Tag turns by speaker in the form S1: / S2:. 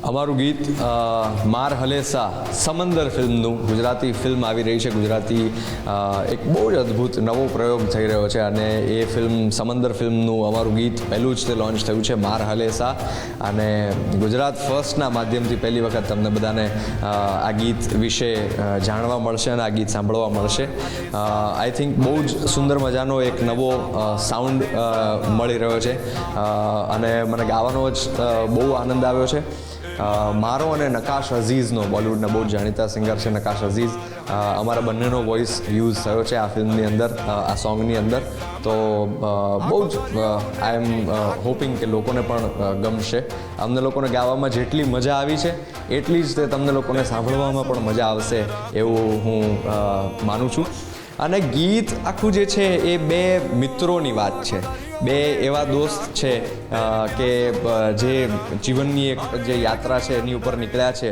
S1: અમારું ગીત માર હલેસા સમંદર ફિલ્મનું ગુજરાતી ફિલ્મ આવી રહી છે. ગુજરાતી એક બહુ જ અદ્ભુત નવો પ્રયોગ થઈ રહ્યો છે અને એ ફિલ્મ સમંદર ફિલ્મનું અમારું ગીત પહેલું જ તે લોન્ચ થયું છે, માર હલેસા. અને ગુજરાત ફર્સ્ટના માધ્યમથી પહેલી વખત તમને બધાને આ ગીત વિશે જાણવા મળશે અને આ ગીત સાંભળવા મળશે. આઈ થિંક બહુ જ સુંદર મજાનો એક નવો સાઉન્ડ મળી રહ્યો છે અને મને ગાવાનો જ બહુ આનંદ આવ્યો છે. મારો અને નકાશ અઝીઝનો, બોલિવૂડના બહુ જ જાણીતા સિંગર છે નકાશ અઝીઝ, અમારા બંનેનો વોઇસ યુઝ થયો છે આ ફિલ્મની અંદર, આ સોંગની અંદર. તો બહુ જ આઈ એમ હોપિંગ કે લોકોને પણ ગમશે. અમને લોકોને ગાવામાં જેટલી મજા આવી છે એટલી જ તે તમને લોકોને સાંભળવામાં પણ મજા આવશે એવું હું માનું છું. અને ગીત આખું જે છે એ બે મિત્રોની વાત છે, બે એવા દોસ્ત છે કે જે જીવનની એક જે યાત્રા છે એની ઉપર નીકળ્યા છે.